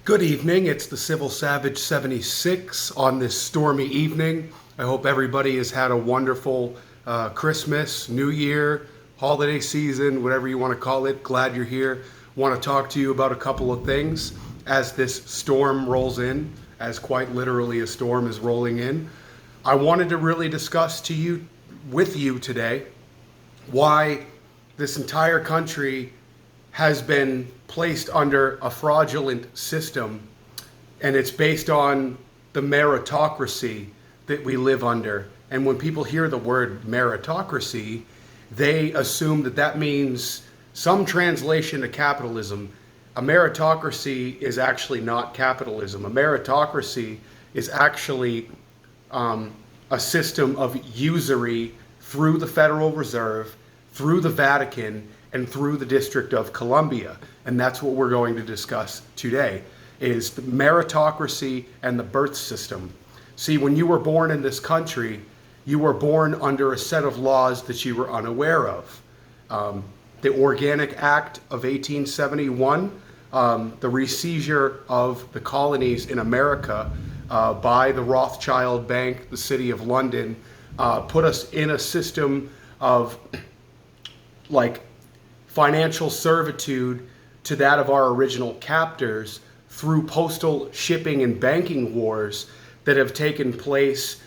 Good evening, it's the Civil Savage 76 on this stormy evening. I hope everybody has had a wonderful Christmas, New Year, holiday season, whatever you want to call it. Glad you're here. Want to talk to you about a couple of things as this storm rolls in, as quite literally a storm is rolling in. I wanted to really discuss with you today why this entire country has been placed under a fraudulent system, and it's based on the meritocracy that we live under. And when people hear the word meritocracy, they assume that that means some translation to capitalism. A meritocracy is actually not capitalism. A meritocracy is actually a system of usury through the Federal Reserve, through the Vatican, and through the District of Columbia. And that's what we're going to discuss today, is the meritocracy and the birth system. See, when you were born in this country, you were born under a set of laws that you were unaware of. The Organic Act of 1871, the reseizure of the colonies in America by the Rothschild Bank, the City of London, put us in a system of financial servitude to that of our original captors through postal shipping and banking wars that have taken place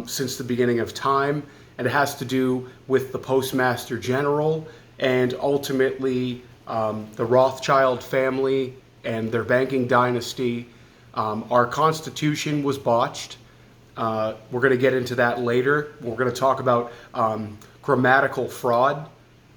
since the beginning of time. And it has to do with the Postmaster General and ultimately the Rothschild family and their banking dynasty. Our Constitution was botched. We're going to get into that later. We're going to talk about grammatical fraud.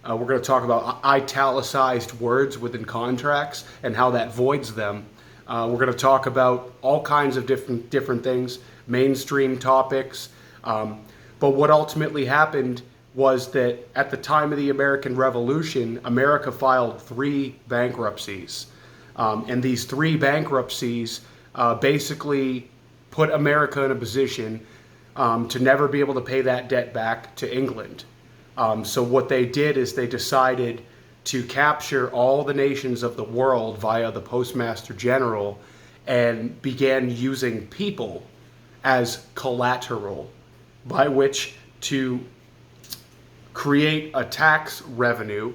We're going to talk about italicized words within contracts and how that voids them. We're going to talk about all kinds of different things, mainstream topics. But what ultimately happened was that at the time of the American Revolution, America filed 3 bankruptcies. And these 3 bankruptcies basically put America in a position to never be able to pay that debt back to England. So what they did is they decided to capture all the nations of the world via the Postmaster General and began using people as collateral by which to create a tax revenue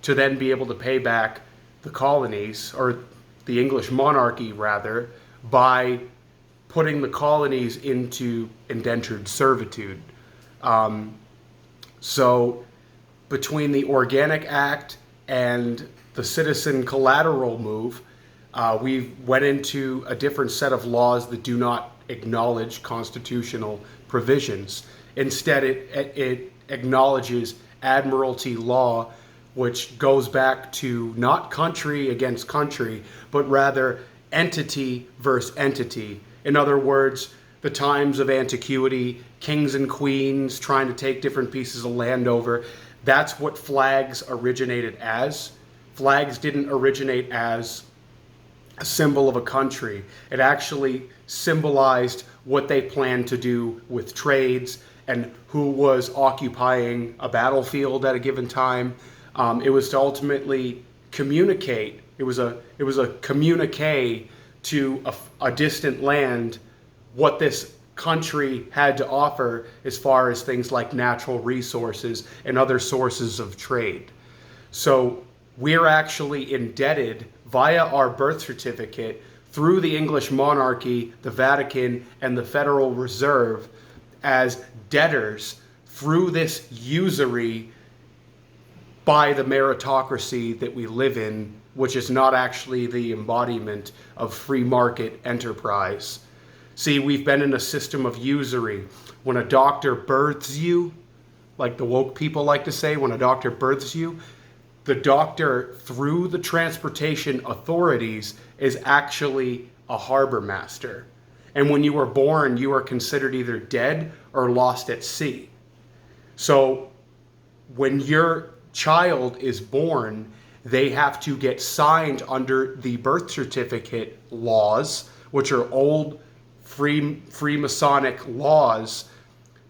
to then be able to pay back the colonies, or the English monarchy rather, by putting the colonies into indentured servitude. So between the Organic Act and the Citizen Collateral move, we went into a different set of laws that do not acknowledge constitutional provisions. Instead, it acknowledges admiralty law, which goes back to not country against country, but rather entity versus entity. In other words, the times of antiquity, kings and queens trying to take different pieces of land over. That's what flags originated as. Flags didn't originate as a symbol of a country. It actually symbolized what they planned to do with trades and who was occupying a battlefield at a given time. It was to ultimately communicate. It was a communique to a distant land what this country had to offer as far as things like natural resources and other sources of trade. So we're actually indebted via our birth certificate through the English monarchy, the Vatican, and the Federal Reserve as debtors through this usury by the meritocracy that we live in, which is not actually the embodiment of free market enterprise. See, we've been in a system of usury. When a doctor births you, like the woke people like to say, when a doctor births you, the doctor, through the transportation authorities, is actually a harbor master. And when you were born, you are considered either dead or lost at sea. So when your child is born, they have to get signed under the birth certificate laws, which are old Freemasonic laws,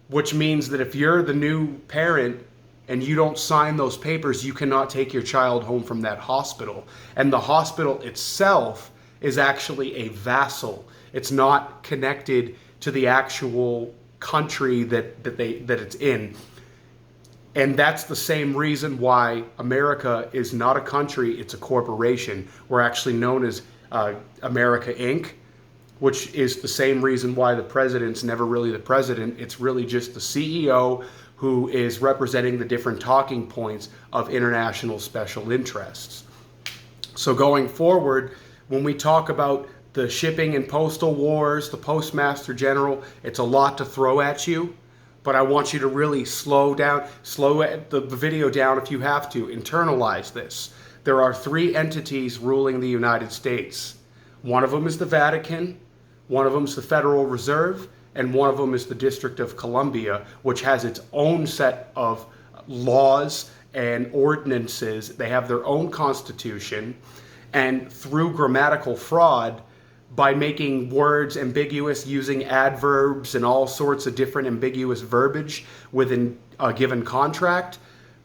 which means that if you're the new parent and you don't sign those papers, you cannot take your child home from that hospital. And the hospital itself is actually a vassal. It's not connected to the actual country that it's in. And that's the same reason why America is not a country, it's a corporation. We're actually known as America Inc., which is the same reason why the president's never really the president. It's really just the CEO who is representing the different talking points of international special interests. So going forward, when we talk about the shipping and postal wars, the Postmaster General, it's a lot to throw at you. But I want you to really slow the video down if you have to. Internalize this. There are 3 entities ruling the United States. One of them is the Vatican, one of them is the Federal Reserve, and one of them is the District of Columbia, which has its own set of laws and ordinances. They have their own constitution, and through grammatical fraud, by making words ambiguous, using adverbs and all sorts of different ambiguous verbiage within a given contract,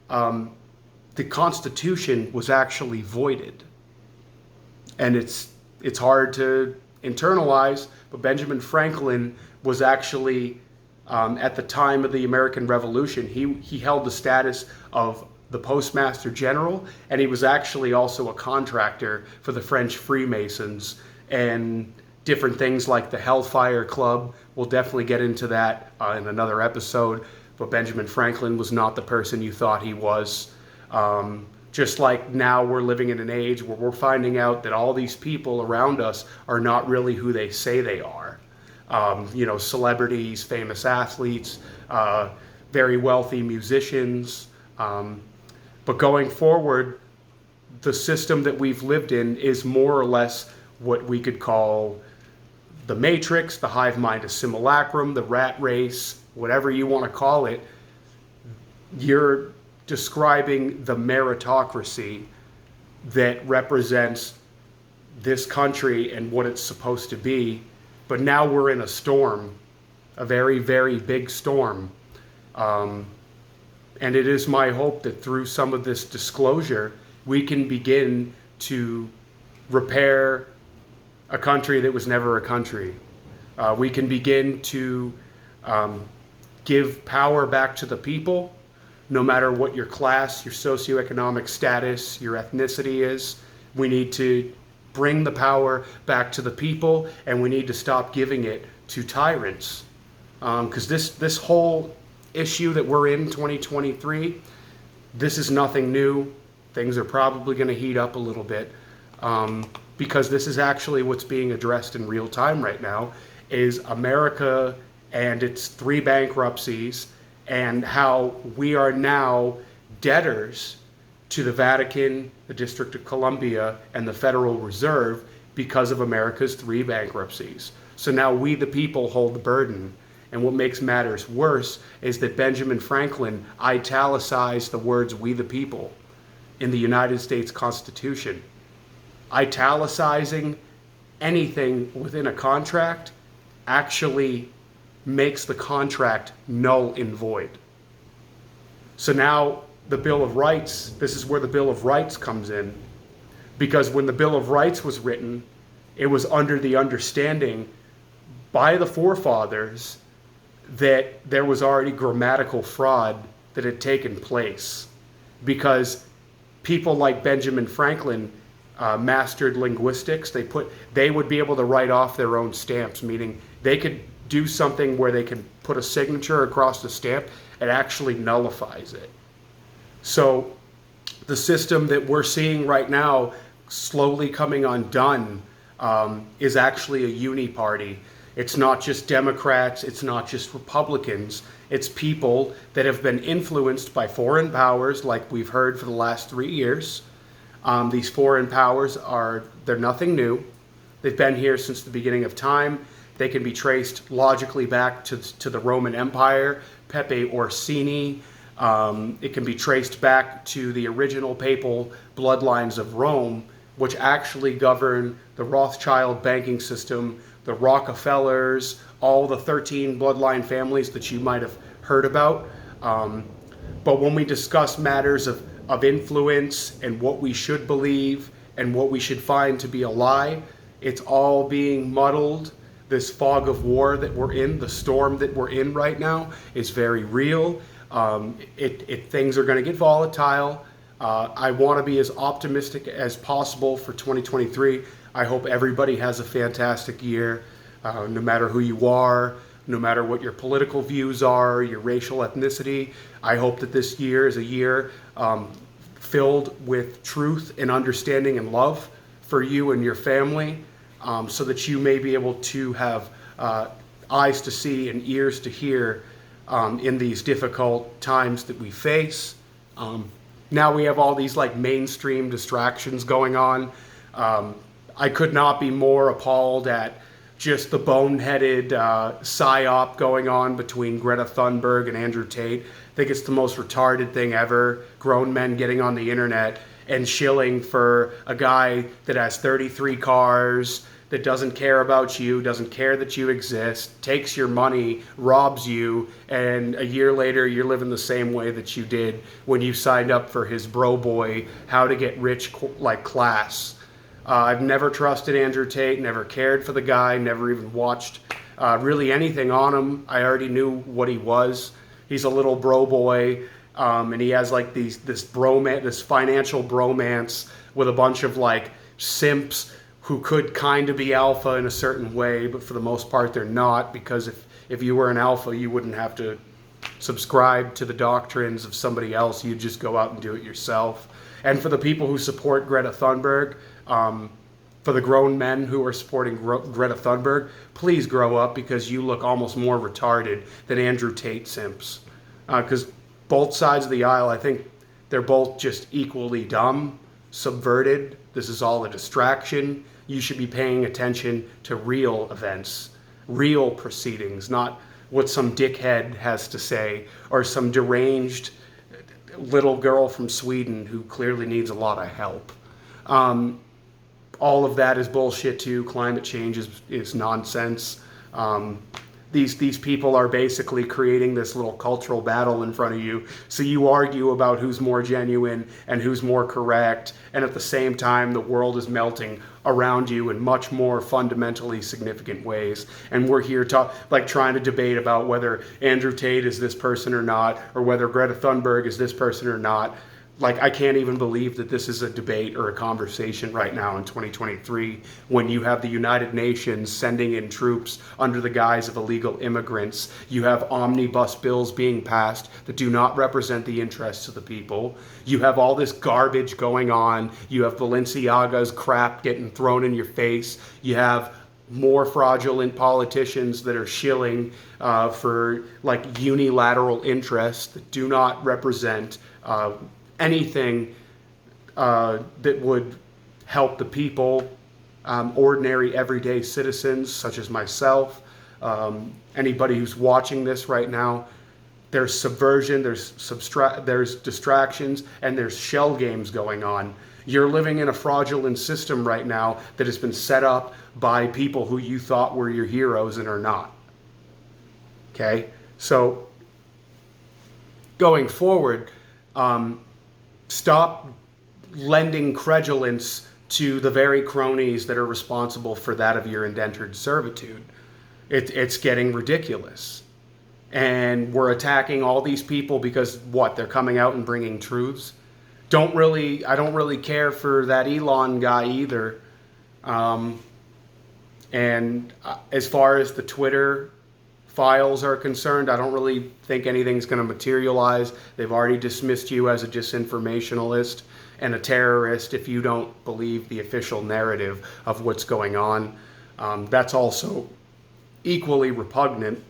the Constitution was actually voided. And it's hard to internalize, but Benjamin Franklin was actually, at the time of the American Revolution, he held the status of the Postmaster General, and he was actually also a contractor for the French Freemasons and different things like the Hellfire Club. We'll definitely get into that in another episode, but Benjamin Franklin was not the person you thought he was. Just like now we're living in an age where we're finding out that all these people around us are not really who they say they are. Celebrities, famous athletes, very wealthy musicians. But going forward, the system that we've lived in is more or less what we could call the Matrix, the hive mind, a simulacrum, the rat race, whatever you want to call it. You're describing the meritocracy that represents this country and what it's supposed to be. But now we're in a storm, a very, very big storm. And it is my hope that through some of this disclosure, we can begin to repair a country that was never a country. We can begin to give power back to the people, no matter what your class, your socioeconomic status, your ethnicity is. We need to bring the power back to the people, and we need to stop giving it to tyrants. Because this whole issue that we're in 2023, this is nothing new. Things are probably going to heat up a little bit. Because this is actually what's being addressed in real time right now, is America and its 3 bankruptcies, and how we are now debtors to the Vatican, the District of Columbia, and the Federal Reserve because of America's 3 bankruptcies. So now we, the people, hold the burden. And what makes matters worse is that Benjamin Franklin italicized the words "we the people" in the United States Constitution. Italicizing anything within a contract actually makes the contract null and void. So now the Bill of Rights, this is where the Bill of Rights comes in, because when the Bill of Rights was written, it was under the understanding by the forefathers that there was already grammatical fraud that had taken place, because people like Benjamin Franklin mastered linguistics. They would be able to write off their own stamps, meaning they could do something where they can put a signature across the stamp. It actually nullifies it. So the system that we're seeing right now slowly coming undone is actually a uni-party. It's not just Democrats, it's not just Republicans, it's people that have been influenced by foreign powers, like we've heard for the last 3 years. These foreign powers they're nothing new. They've been here since the beginning of time. They can be traced logically back to the Roman Empire, Pepe Orsini. It can be traced back to the original papal bloodlines of Rome, which actually govern the Rothschild banking system, the Rockefellers, all the 13 bloodline families that you might have heard about. But when we discuss matters of influence and what we should believe and what we should find to be a lie, It's all being muddled. This fog of war that we're in, the storm that we're in right now, is very real. Things are going to get volatile. I want to be as optimistic as possible for 2023. I hope everybody has a fantastic year, no matter who you are, no matter what your political views are, your racial ethnicity. I hope that this year is a year filled with truth and understanding and love for you and your family, so that you may be able to have eyes to see and ears to hear in these difficult times that we face. Now we have all these like mainstream distractions going on. I could not be more appalled at just the boneheaded psyop going on between Greta Thunberg and Andrew Tate. I think it's the most retarded thing ever. Grown men getting on the internet and shilling for a guy that has 33 cars, that doesn't care about you, doesn't care that you exist, takes your money, robs you, and a year later you're living the same way that you did when you signed up for his bro boy, how to get rich like class. I've never trusted Andrew Tate, never cared for the guy, never even watched really anything on him. I already knew what he was. He's a little bro boy, and he has like this financial bromance with a bunch of like simps who could kind of be alpha in a certain way, but for the most part they're not, because if you were an alpha, you wouldn't have to subscribe to the doctrines of somebody else. You'd just go out and do it yourself. And for the people who support Greta Thunberg, for the grown men who are supporting Greta Thunberg, please grow up, because you look almost more retarded than Andrew Tate simps. Because both sides of the aisle, I think they're both just equally dumb, subverted. This is all a distraction. You should be paying attention to real events, real proceedings, not what some dickhead has to say, or some deranged little girl from Sweden who clearly needs a lot of help. All of that is bullshit too. Climate change is nonsense. These people are basically creating this little cultural battle in front of you. So you argue about who's more genuine and who's more correct. And at the same time, the world is melting around you in much more fundamentally significant ways. And we're here trying to debate about whether Andrew Tate is this person or not, or whether Greta Thunberg is this person or not. Like, I can't even believe that this is a debate or a conversation right now in 2023, when you have the United Nations sending in troops under the guise of illegal immigrants. You have omnibus bills being passed that do not represent the interests of the people. You have all this garbage going on. You have Balenciaga's crap getting thrown in your face. You have more fraudulent politicians that are shilling for like unilateral interests that do not represent anything that would help the people, ordinary everyday citizens such as myself, anybody who's watching this right now. There's subversion, there's distractions, and there's shell games going on. You're living in a fraudulent system right now that has been set up by people who you thought were your heroes and are not. Okay? So, going forward, stop lending credulence to the very cronies that are responsible for that of your indentured servitude. It's getting ridiculous. And we're attacking all these people because, what, they're coming out and bringing truths? I don't really care for that Elon guy either. And as far as the Twitter files are concerned, I don't really think anything's going to materialize. They've already dismissed you as a disinformationalist and a terrorist if you don't believe the official narrative of what's going on. That's also equally repugnant.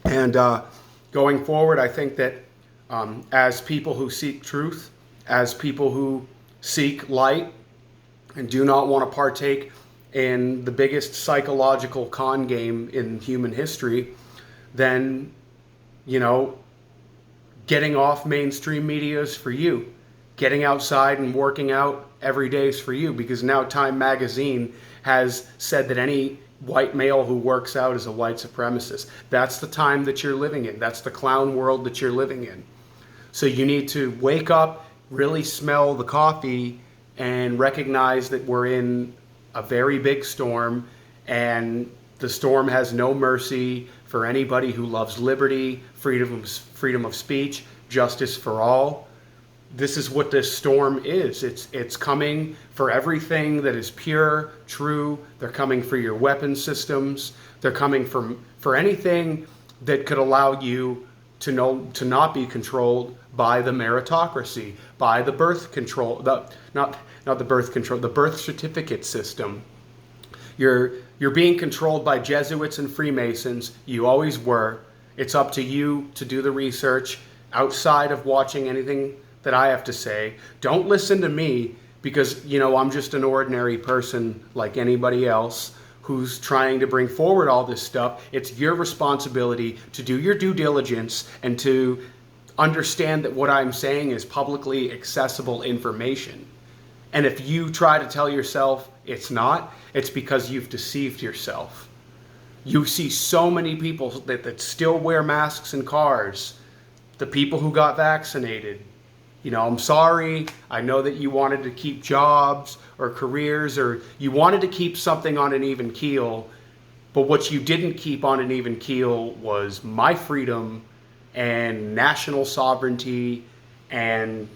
And going forward, I think that as people who seek truth, as people who seek light and do not want to partake in the biggest psychological con game in human history, then, getting off mainstream media is for you. Getting outside and working out every day is for you, because now Time Magazine has said that any white male who works out is a white supremacist. That's the time that you're living in. That's the clown world that you're living in. So you need to wake up, really smell the coffee, and recognize that we're in a very big storm, and the storm has no mercy for anybody who loves liberty, freedom of speech, justice for all. This is what this storm is. It's coming for everything that is pure, true. They're coming for your weapon systems. They're coming for anything that could allow you to not be controlled by the meritocracy, by the birth control, not the birth control, the birth certificate system. You're being controlled by Jesuits and Freemasons. You always were. It's up to you to do the research outside of watching anything that I have to say. Don't listen to me because, I'm just an ordinary person like anybody else who's trying to bring forward all this stuff. It's your responsibility to do your due diligence and to understand that what I'm saying is publicly accessible information. And if you try to tell yourself it's not, it's because you've deceived yourself. You see so many people that still wear masks in cars, the people who got vaccinated. I'm sorry, I know that you wanted to keep jobs or careers, or you wanted to keep something on an even keel, but what you didn't keep on an even keel was my freedom and national sovereignty and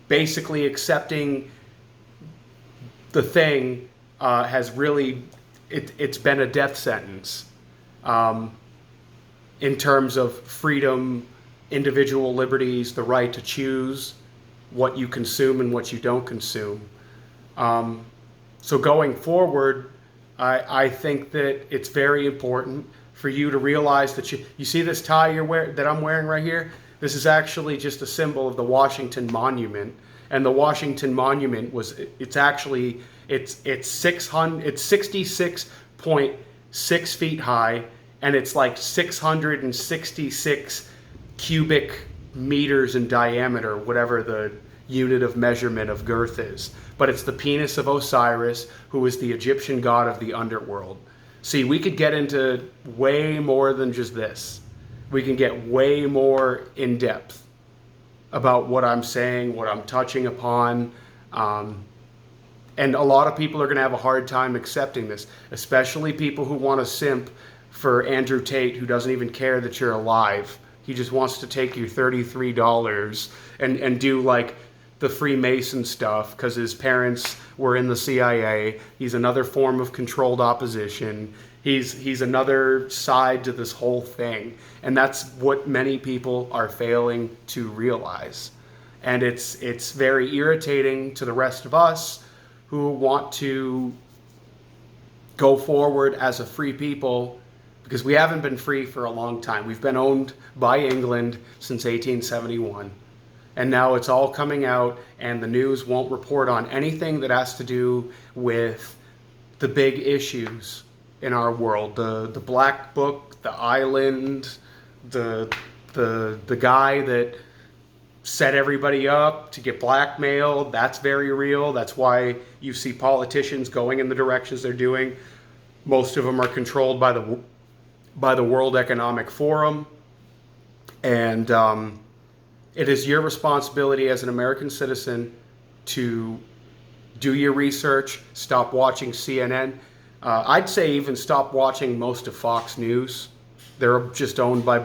basically accepting the thing has really, it's been a death sentence in terms of freedom, individual liberties, the right to choose what you consume and what you don't consume. So going forward, I think that it's very important for you to realize that you see this tie that I'm wearing right here? This is actually just a symbol of the Washington Monument. And the Washington Monument it's 66.6 feet high, and it's like 666 cubic meters in diameter, whatever the unit of measurement of girth is. But it's the penis of Osiris, who is the Egyptian god of the underworld. See, we could get into way more than just this. We can get way more in depth about what I'm saying, what I'm touching upon. And a lot of people are going to have a hard time accepting this, especially people who want to simp for Andrew Tate, who doesn't even care that you're alive. He just wants to take your $33 and do like the Freemason stuff because his parents were in the CIA. He's another form of controlled opposition. He's another side to this whole thing. And that's what many people are failing to realize. And it's very irritating to the rest of us who want to go forward as a free people, because we haven't been free for a long time. We've been owned by England since 1871. And now it's all coming out, and the news won't report on anything that has to do with the big issues in our world. The Black Book, the island, the guy that set everybody up to get blackmailed. That's very real. That's why you see politicians going in the directions they're doing. Most of them are controlled by the World Economic Forum. And it is your responsibility as an American citizen to do your research, stop watching CNN. I'd say even stop watching most of Fox News. They're just owned by